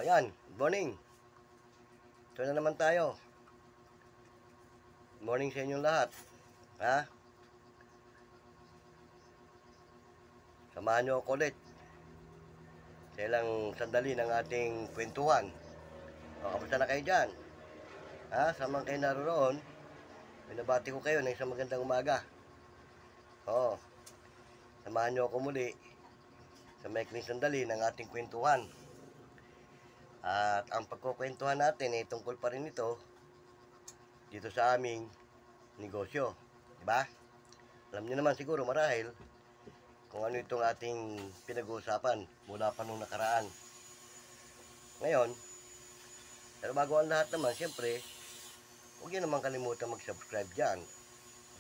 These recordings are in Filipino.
O yan, good morning. Ito na naman tayo. Good morning sa inyong lahat. Ha? Samahan nyo ako ulit sa ilang sandali ng ating kwentuhan. O, kamusta na kayo dyan? Ha? Samang kayo naroon, binabati ko kayo ng isang magandang umaga. O, samahan nyo ako muli sa maikling sandali ng ating kwentuhan. At ang pagkukwentuhan natin ay tungkol pa rin ito dito sa aming negosyo. Diba? Alam niyo naman siguro marahil kung ano itong ating pinag-uusapan mula pa nung nakaraan. Ngayon, pero bago ang lahat naman, siyempre, huwag niyo naman kalimutan mag-subscribe dyan.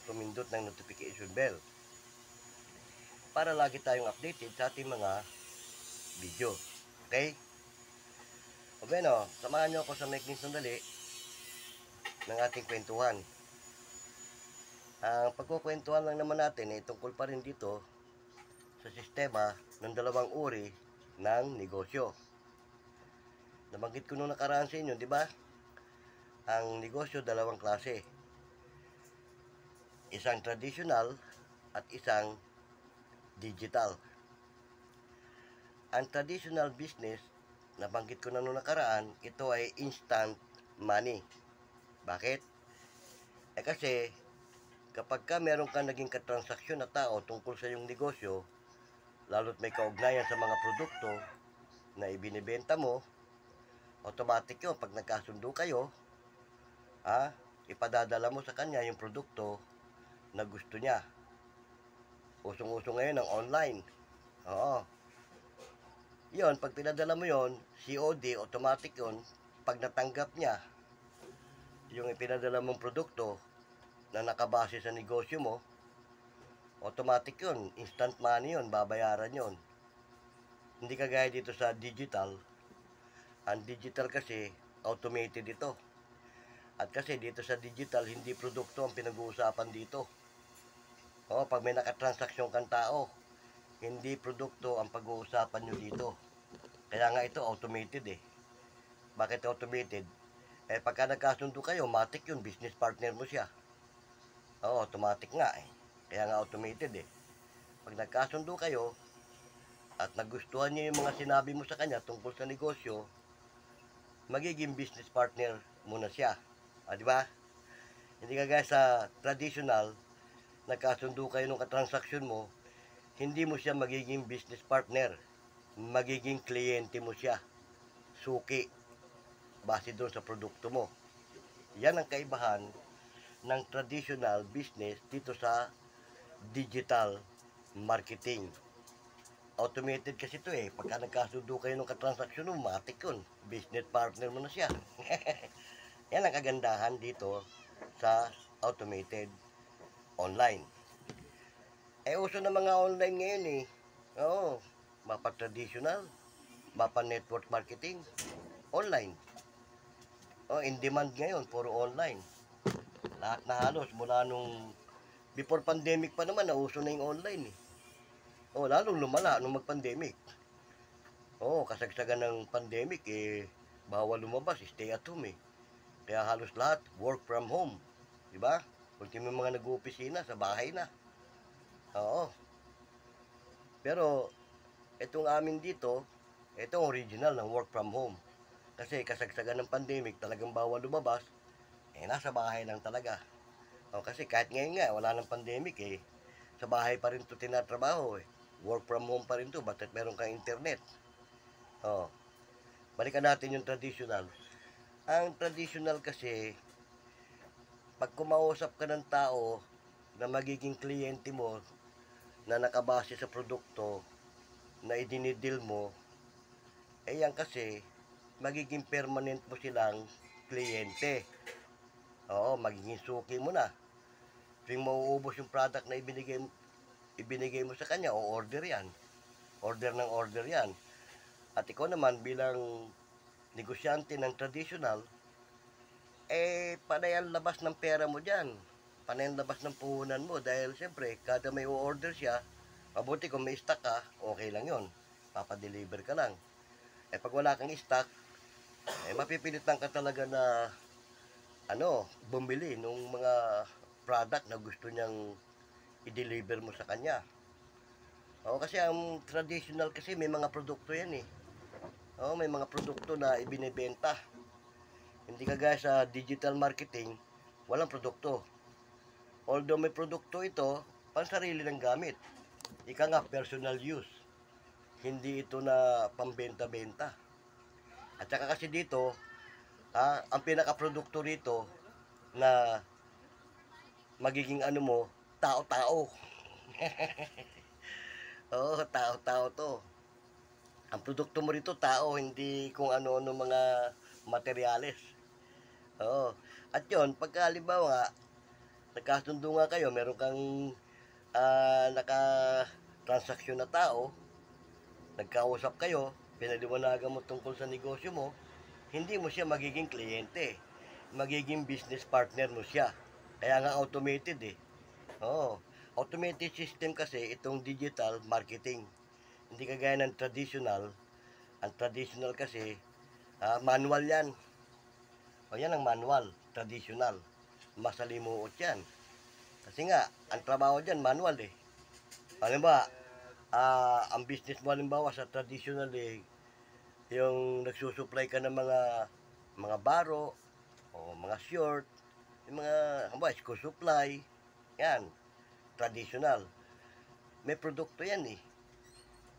Tumindot ng notification bell para lagi tayong updated sa ating mga video. Okay? O bueno, samahan niyo ako sa maikling sandali ng ating kwentuhan. Ang pagkukwentuhan lang naman natin ay tungkol pa rin dito sa sistema ng dalawang uri ng negosyo. Nabanggit ko nung nakaraan sa inyo, di ba? Ang negosyo dalawang klase. Isang traditional at isang digital. Ang traditional business, nabanggit ko na nung nakaraan, ito ay instant money. Bakit? Kasi kapag ka meron ka naging katransaksyon na tao tungkol sa iyong negosyo, lalo't may kaugnayan sa mga produkto na ibinibenta mo, automatic yun, pag nagkasundo kayo, ipadadala mo sa kanya yung produkto na gusto niya. Usong-usong ngayon ang online. Oo. Yun, pag pinadala mo yun, COD, automatic yun, pag natanggap niya yung ipinadala mong produkto na nakabase sa negosyo mo, automatic yun, instant money yun, babayaran yun. Hindi kagaya dito sa digital. Ang digital kasi, automated ito. At kasi dito sa digital, hindi produkto ang pinag-uusapan dito. O, pag may nakatransaksyon kang tao, hindi produkto ang pag-uusapan nyo dito. Kaya nga ito, automated eh. Bakit automated? Pagka nagkasundo kayo, matik yun, business partner mo siya. Oo, automatic nga eh. Kaya nga automated eh. Pag nagkasundo kayo, at nagustuhan niyo yung mga sinabi mo sa kanya tungkol sa negosyo, magiging business partner mo na siya. Di ba? Hindi kagaya sa traditional, nagkasundo kayo ng katransaksyon mo, hindi mo siya magiging business partner. Magiging kliyente mo siya. Suki. Base doon sa produkto mo. Yan ang kaibahan ng traditional business dito sa digital marketing. Automated kasi ito eh. Pagka nagkasundo kayo ng katransaksyon mo, matik yun. Business partner mo na siya. Yan ang kagandahan dito sa automated online. Uso na mga online ngayon eh. Oo, mapa traditional, mapa network marketing, online. In demand ngayon, puro online. Lahat na halos, mula nung before pandemic pa naman, nauso na yung online eh. Lalong lumala nung mag-pandemic. Kasagsagan ng pandemic bawal lumabas, stay at home eh. Kaya halos lahat, work from home. Diba? Ultimo mga nag-uopisina, sa bahay na. Oo. Pero, itong amin dito, itong original ng work from home. Kasi kasagsagan ng pandemic, talagang bawal lumabas, nasa bahay lang talaga. Kasi kahit ngayon nga, wala ng pandemic sa bahay pa rin ito tinatrabaho eh. Work from home pa rin ito, basta't meron kang internet. Balikan natin yung traditional. Ang traditional kasi, pag kumausap ka ng tao na magiging kliyente mo, na nakabase sa produkto na idinidil mo, yan kasi, magiging permanent mo silang kliyente. Magiging suki mo na. Tuwing mauubos yung product na ibinigay mo sa kanya, o order yan. Order ng order yan. At ikaw naman bilang negosyante ng traditional, panay ang labas ng pera mo dyan. Panay ang labas ng puhunan mo. Dahil siyempre, kada may o-order siya, mabuti kung may stock ka, okay lang yon. Papadeliver ka lang. Pag wala kang stock, Mapipilitan ka talaga na bumili nung mga product na gusto niyang i-deliver mo sa kanya. Kasi ang traditional kasi may mga produkto yan eh. May mga produkto na ibinebenta. Hindi kagaya sa digital marketing, walang produkto. Although may produkto ito, pansarili ng gamit. Ika nga, personal use. Hindi ito na pambenta-benta. At saka kasi dito, ang pinaka-produkto rito na magiging tao-tao. Tao-tao to. Ang produkto mo rito, tao, hindi kung ano-ano mga materyales. At yon pagka halimbawa, nagkasundo nga kayo, meron kang naka-transaksyon na tao, nagkausap kayo, pinaliwanagan mo tungkol sa negosyo mo, hindi mo siya magiging kliyente. Magiging business partner mo siya. Kaya nga automated eh. Automated system kasi itong digital marketing. Hindi kagaya ng traditional. Ang traditional kasi, manual yan. Yan ang manual, traditional. Masalimuot yan. Kasi nga, ang trabaho dyan, manual eh. Halimbawa, ang business mo halimbawa sa traditional eh, yung nagsusupply ka ng mga baro, o mga short, yung mga, halimbawa, school supply, yan, traditional. May produkto yan eh.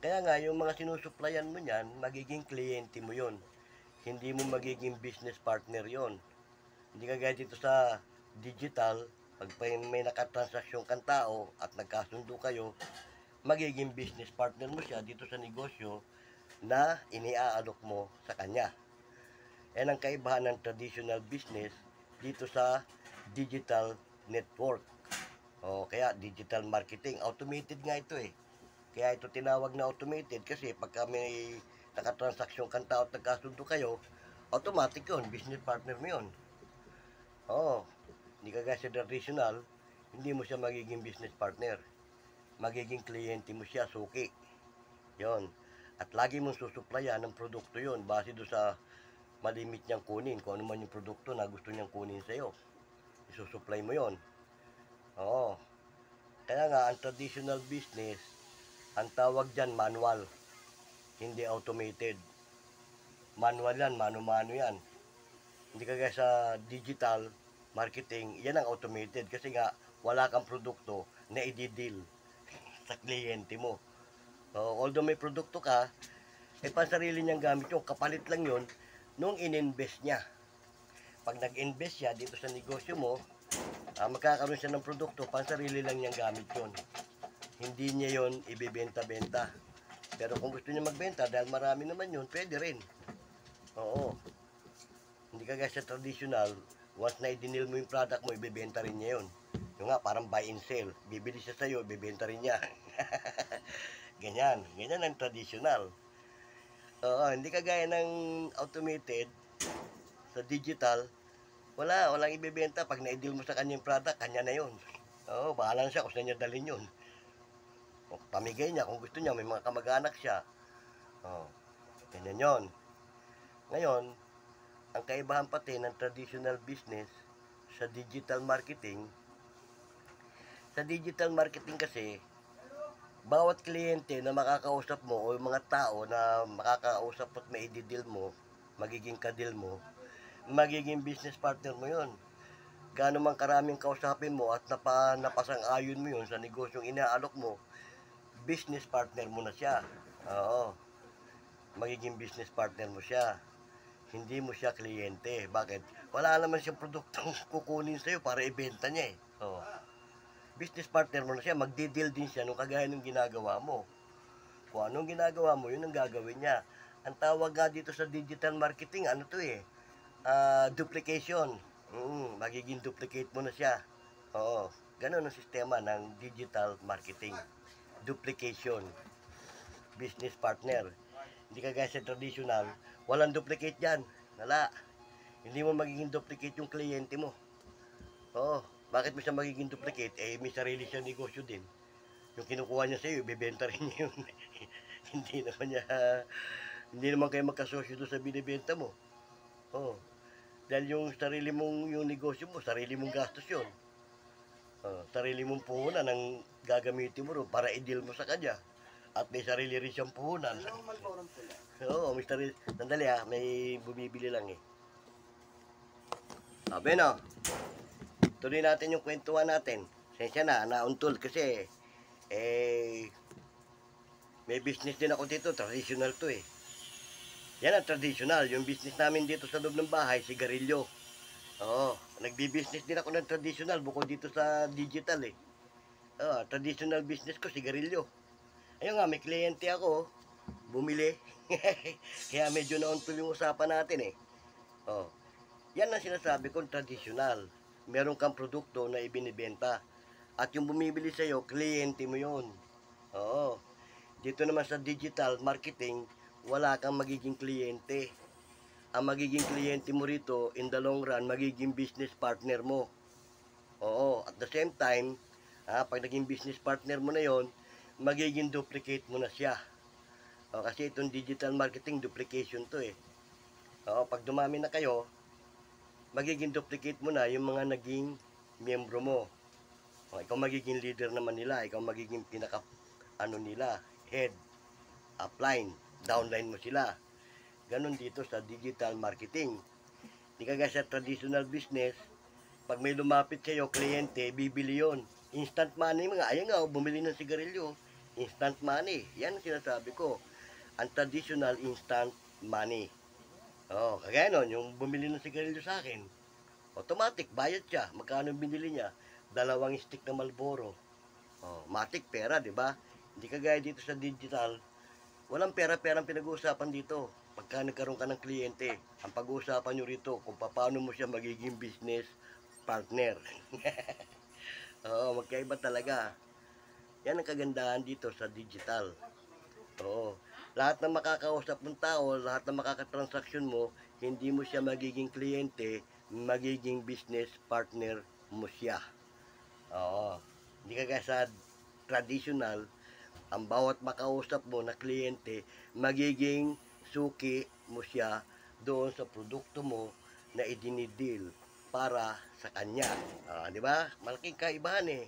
Kaya nga, yung mga sinusupplyan mo yan, magiging kliyente mo yon. Hindi mo magiging business partner yon. Hindi kagaya dito sa digital, pag may nakatransaksyon kang tao at nagkasundo kayo, magiging business partner mo siya dito sa negosyo na iniaalok mo sa kanya. Yan ang kaibahan ng traditional business dito sa digital network. Kaya digital marketing, automated nga ito eh. Kaya ito tinawag na automated kasi pagka may nakatransaksyon kang tao at nagkasundo kayo, automatic yun, business partner mo yun. Hindi kagaya sa traditional, hindi mo siya magiging business partner. Magiging kliyente mo siya, suki. Yon. At lagi mong susuplayan ng produkto yon base do sa malimit niyang kunin. Kung ano man yung produkto na gusto niyang kunin sa'yo, isusupply mo yon. Kaya nga, ang traditional business, ang tawag dyan manual, hindi automated. Manual yan, mano-mano yan. Hindi kagaya sa digital marketing, yan ang automated kasi nga wala kang produkto na i-deal sa kliyente mo. Although may produkto ka, pansarili niyang gamit yung kapalit lang yon nung in-invest niya. Pag nag-invest siya dito sa negosyo mo, magkakaroon siya ng produkto, pansarili lang niyang gamit yon. Hindi niya yon ibibenta-benta. Pero kung gusto niya magbenta, dahil marami naman yun, pwede rin. Hindi kagaya sa traditional, once na i-deal mo yung product mo, ibibenta rin niya yun. Yung nga, parang buy and sell. Bibili siya sa'yo, ibibenta rin niya. Ganyan ang traditional. Hindi kagaya ng automated, sa digital, walang ibibenta. Pag na-deal mo sa kanya yung product, kanya na yun. Bahala na siya kung saan niya dalhin yun. Pamigay niya, kung gusto niya, may mga kamag-anak siya. Ganyan yun. Ngayon, ang kaibahan pati ng traditional business sa digital marketing kasi, bawat kliyente na makakausap mo o yung mga tao na makakausap at maididil mo, magiging kadil mo, magiging business partner mo yun. Gaano man karaming kausapin mo at napasang-ayon mo yun sa negosyong inaalok mo, business partner mo na siya. Magiging business partner mo siya. Hindi mo siya kliyente. Bakit? Wala naman siyang produktong kukunin sa'yo para ibenta niya eh. Business partner mo na siya, magdi-deal din siya nung kagaya ng ginagawa mo. Kung anong ginagawa mo, yun ang gagawin niya. Ang tawag nga dito sa digital marketing, duplication. Magiging duplicate mo na siya. Ganun ang sistema ng digital marketing. Duplication. Business partner. Hindi kagaya sa traditional, walang duplicate yan. Wala. Hindi mo magiging duplicate yung kliyente mo. Bakit mo siya magiging duplicate? May sarili siyang negosyo din. Yung kinukuha niya sa'yo, ibibenta rin niya yun. Hindi naman kayo magkasosyo doon sa binibenta mo. Oh, dahil yung sarili mong, yung negosyo mo, sarili mong gastos yun. Sarili mong puhunan ang gagamitin mo ro para i-deal mo sa kanya. At may sarili rin siyang puhunan. Ano Malborong pula? Oo, may sarili. Sandali may bumibili lang eh. Sabi no, tuloy natin yung kwentuhan natin. Sensya na, nauntol kasi may business din ako dito, traditional to eh. Yan ang traditional, yung business namin dito sa loob ng bahay, sigarilyo. Oo, nagbi-business din ako ng traditional bukod dito sa digital eh. Traditional business ko, sigarilyo. Ayun nga, may kliyente ako, bumili. Kaya medyo nauntol yung usapan natin eh. Oh, yan ang sinasabi kong traditional. Meron kang produkto na ibinibenta. At yung bumibili sa'yo, kliyente mo yun. Oo. Dito naman sa digital marketing, wala kang magiging kliyente. Ang magiging kliyente mo rito, in the long run, magiging business partner mo. Oo. At the same time, pag naging business partner mo na yon, magiging duplicate mo na siya. Kasi itong digital marketing, duplication to eh. Pag dumami na kayo, magiging duplicate mo na yung mga naging miyembro mo. Ikaw magiging leader naman nila, ikaw magiging pinaka nila, head, upline, downline mo sila. Ganon dito sa digital marketing. Di kagaya sa traditional business, pag may lumapit sa'yo, kliyente, bibili yon. Instant money mga, ayun nga, bumili ng sigarilyo, instant money. Yan ang sinasabi ko. Ang traditional instant money. Kagaya nun, yung bumili ng sigarilyo sa akin, automatic, bayad siya. Magkano binili niya? 2 stick na Marlboro. Matic, pera, di ba? Hindi kagaya dito sa digital, walang pera-perang pinag-uusapan dito. Pagka nagkaroon ka ng kliyente, ang pag-uusapan nyo rito kung paano mo siya magiging business partner. Magkaiba talaga. Yan ang kagandahan dito sa digital. Lahat ng makakausap ng tao, lahat ng makakatransaksyon mo, hindi mo siya magiging kliyente, magiging business partner mo siya. Hindi kagaya sa traditional, ang bawat makausap mo na kliyente, magiging suki mo siya doon sa produkto mo na idinidil para sa kanya. Di ba? Malaking kaibahan eh.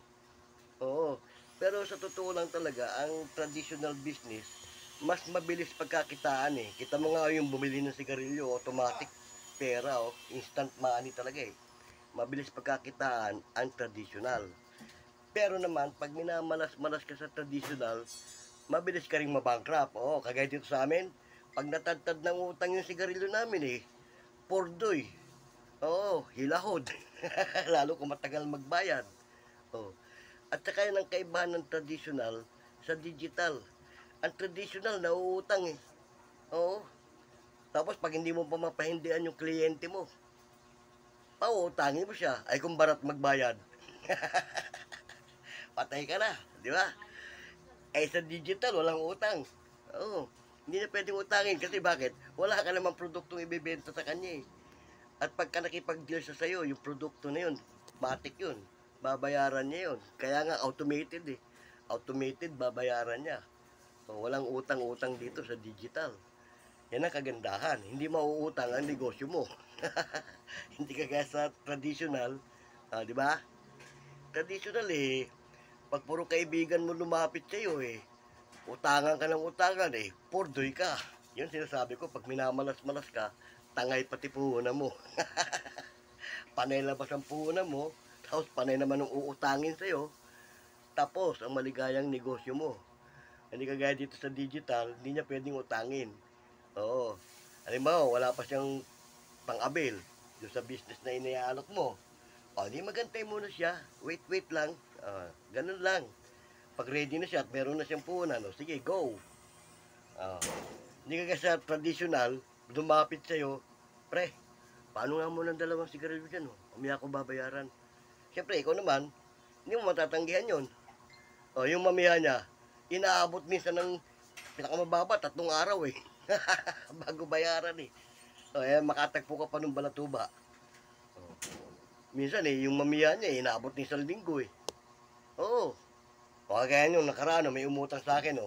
Pero sa totoo lang talaga, ang traditional business, mas mabilis pagkakitaan eh. Kita mo nga yung bumili ng sigarilyo, automatic pera, instant money talaga eh. Mabilis pagkakitaan ang traditional. Pero naman, pag minamalas-malas ka sa traditional, mabilis ka rin mabankrupt. Kagaya dito sa amin, pag natadtad ng utang yung sigarilyo namin eh, pordoy. Hilahod. Lalo kung matagal magbayad. At saka yan ang kaibahan ng traditional sa digital. Ang traditional, nauutang eh. Tapos pag hindi mo pa mapahindihan yung kliyente mo, pauutangin mo siya. Ay kung barat magbayad. Patay ka na, di ba? Sa digital, walang utang. Hindi na pwedeng utangin kasi bakit? Wala ka namang produktong ibebenta sa kanya eh. At pagka nakipag-deal siya sa'yo, yung produkto na yun, matik yun. Babayaran niya yun. Kaya nga automated eh. Automated, babayaran niya. Walang utang-utang dito sa digital. Yan ang kagandahan. Hindi mauutang ang negosyo mo. Hindi kagaya sa traditional, di ba? Traditional eh, pag puro kaibigan mo lumapit sa'yo eh, utangan ka ng utangan eh, pordoy ka. Yun sinasabi ko, pag minamalas-malas ka, tangay pati puhunan mo. Panay labas ang puhunan mo, tapos panay naman ang uutangin sa'yo, tapos ang maligayang negosyo mo. Hindi kagaya dito sa digital, hindi niya pwedeng utangin. Halimbawa, wala pa siyang pang-abil doon sa business na inaalok mo. Di magantay muna siya, wait lang. Ganun lang. Pag ready na siya at meron na siyang puhunan, sige, go. Hindi ka sa traditional, lumapit sa'yo, pre, paano nga mo ng 2 sigarilyo dyan? Umiya ako babayaran. Siyempre, ikaw naman, hindi mo matatanggihan yun. Yung mamiya niya, inaabot minsan ng pinakamababa, 3 araw eh. Bago bayaran eh. Makatagpo ka pa ng balatuba. Minsan eh, yung mamiya niya, inaabot ng 1 linggo eh. Kaya yung nakaraan, may umutang sa akin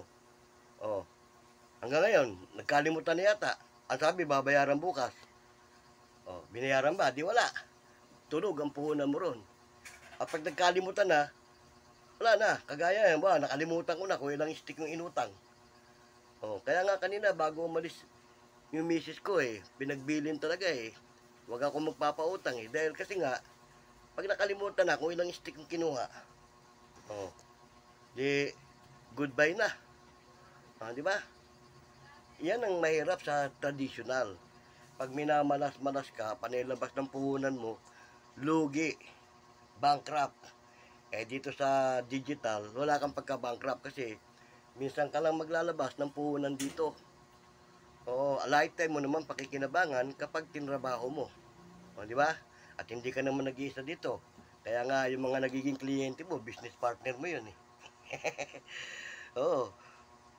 hanggang ngayon, nagkalimutan na yata. Ang sabi, babayaran bukas. Oh, binayaran ba? Di wala. Tunog ang puhunan mo ron. At pag nagkalimutan na, wala na. Kagaya yan ba, nakalimutan ko na kung ilang stick yung inutang. Oh, kaya nga kanina bago umalis yung misis ko pinagbilin talaga Huwag ako magpapautang dahil kasi nga, pag nakalimutan na kung ilang stick yung kinuha, oh, di goodbye na. Di ba? Yan ang mahirap sa traditional. Pag minamalas-malas ka, panilabas ng puhunan mo, lugi, bankrupt. Dito sa digital, wala kang pagka-bankrupt kasi minsan ka lang maglalabas ng puhunan dito. Oo, lifetime mo naman pakikinabangan kapag tinrabaho mo. Di ba? At hindi ka naman nag-iisa dito. Kaya nga, yung mga nagiging kliyente mo, business partner mo yun Oo,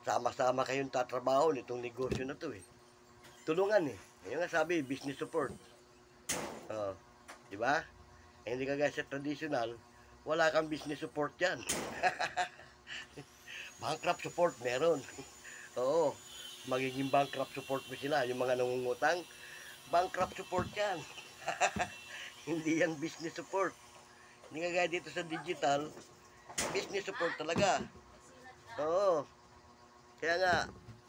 sama-sama kayong tatrabaho nitong negosyo na to Tulungan Yung nga sabi, business support. Di ba? Hindi ka guys sa traditional, wala kang business support yan. Bankrupt support meron. Oo, magiging bankrupt support mo sila. Yung mga nangungutang, bankrupt support yan. Hindi yan business support. Hindi ka gaya dito sa digital, business support talaga. Oo. Kaya nga,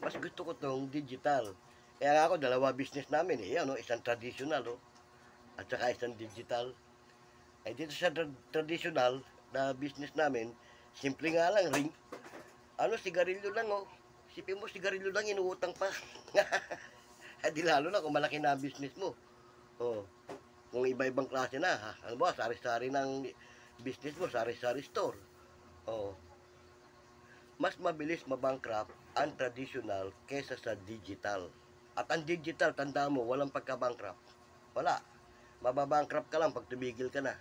mas gusto ko tong digital. Kaya nga ako, dalawa business namin isang traditional at saka isang digital. Dito sa traditional na business namin, simple nga lang, ring. Sigarilyo lang Sipin mo, sigarilyo lang, inuutang pa. Di lalo na kung malaki na business mo. Kung iba-ibang klase na, ano ba, sari-sari ng business mo, sari-sari store. Mas mabilis mabankrupt ang traditional kesa sa digital. At ang digital, tanda mo, walang pagka-bankrupt. Wala. Mababankrupt ka lang pag tumigil ka na.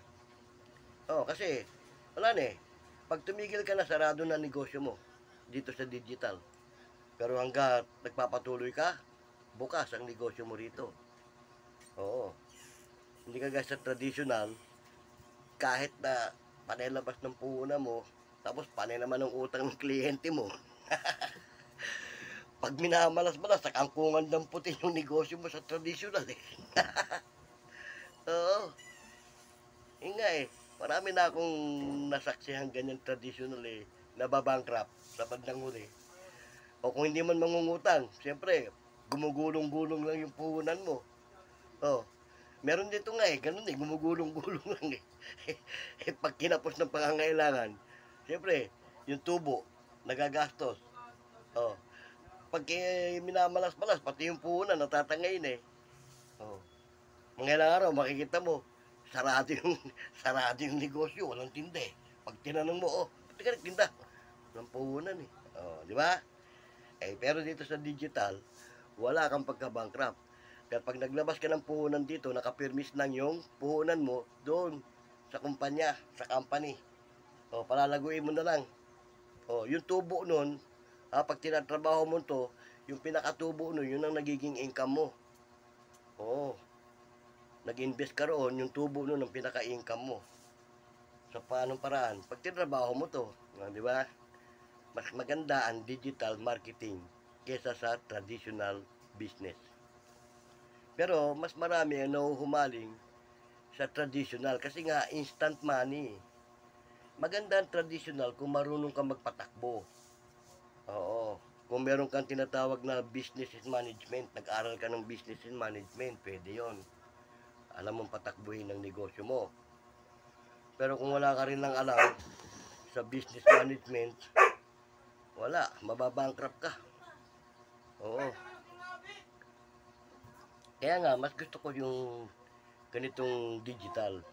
Kasi, wala pag tumigil ka na, sarado na negosyo mo dito sa digital. Pero hanggat nagpapatuloy ka, bukas ang negosyo mo rito. Hindi ka guys sa traditional, kahit na panilabas ng puhunan mo, tapos panay naman ng utang ng kliyente mo. Pag minamalas-malas, sa kangkungan ng puti yung negosyo mo sa traditional Oo. Yun nga marami na akong nasaksihan ganyan traditional nababankrupt sa bandang huli. O kung hindi man mangungutang, siyempre, gumugulong-gulong lang yung puhunan mo. Meron dito nga ganun gumugulong-gulong lang pag kinapos ng pangangailangan, siyempre, yung tubo, nagagastos. Pag minamalas-malas, pati yung puhunan, natatangayin Mga ilang araw, makikita mo, sarado yung negosyo, walang tinda Pag tinanong mo, pati ka nagtinda, walang puhunan di ba? Pero dito sa digital, wala kang pagka-bankrupt. Kaya pag naglabas ka ng puhunan dito, nakapirmis lang yung puhunan mo doon sa kumpanya, sa company. Palalaguin mo na lang. Yung tubo nun, pag tinatrabaho mo to, yung pinakatubo nun, yun ang nagiging income mo. Nag-invest ka roon, yung tubo nun ang pinaka-income mo. So, paanong paraan? Pag tinatrabaho mo to, di ba? Mas maganda ang digital marketing kesa sa traditional business. Pero mas marami ang nahuhumaling sa traditional kasi nga instant money. Maganda ang traditional kung marunong ka magpatakbo. Kung meron kang tinatawag na business management, nag-aral ka ng business management, pwede yon. Alam mong patakbuhin ng negosyo mo. Pero kung wala ka rin lang alam sa business management, wala, mababankrupt ka. Kaya nga, mas gusto ko yung ganitong digital.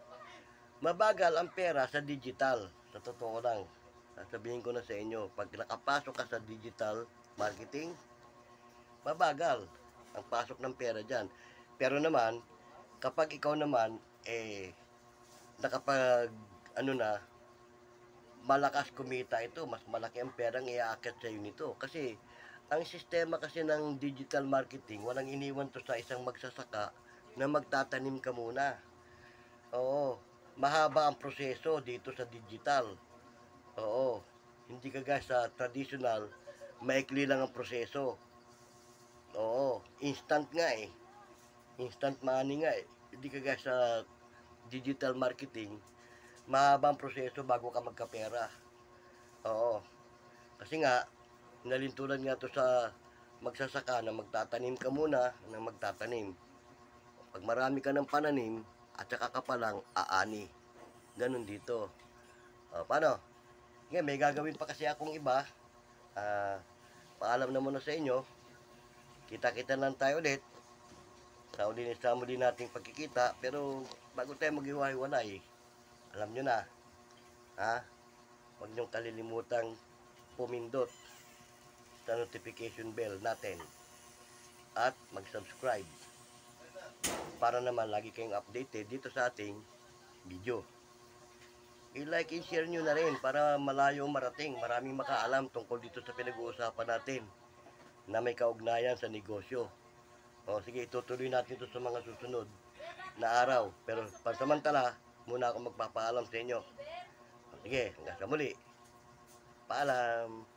Mabagal ang pera sa digital. Sa totoo lang, sasabihin ko na sa inyo, pag nakapasok ka sa digital marketing, mabagal ang pasok ng pera dyan. Pero naman, kapag ikaw naman, nakapag, malakas kumita ito, mas malaki ang perang iaakit sa iyo nito. Kasi, ang sistema kasi ng digital marketing, walang iniwan to sa isang magsasaka na magtatanim ka muna. Mahaba ang proseso dito sa digital. Hindi kagaya sa traditional, maikli lang ang proseso. Instant nga Instant money nga hindi kagaya sa digital marketing, mahabang proseso bago ka magkapera. Oo. Kasi nga, nalintulan nga to sa magsasaka na magtatanim ka muna ng magtatanim. Pag marami ka ng pananim, at saka ka palang aani. Ganun dito. Paano? Ngayon, may gagawin pa kasi akong iba. Paalam na muna sa inyo. Kita-kita lang tayo ulit. Sa muli nating pagkikita. Pero bago tayo maghiwa-hiwalay, alam nyo na, ha? Huwag nyong kalilimutang pumindot sa notification bell natin at mag-subscribe para naman lagi kayong updated dito sa ating video. I-like and share nyo na rin para malayo marating, maraming makaalam tungkol dito sa pinag-uusapan natin na may kaugnayan sa negosyo. Sige, itutuloy natin ito sa mga susunod na araw. Pero pansamantala, muna ako magpapaalam sa inyo. Sige, hanggang sa muli. Paalam.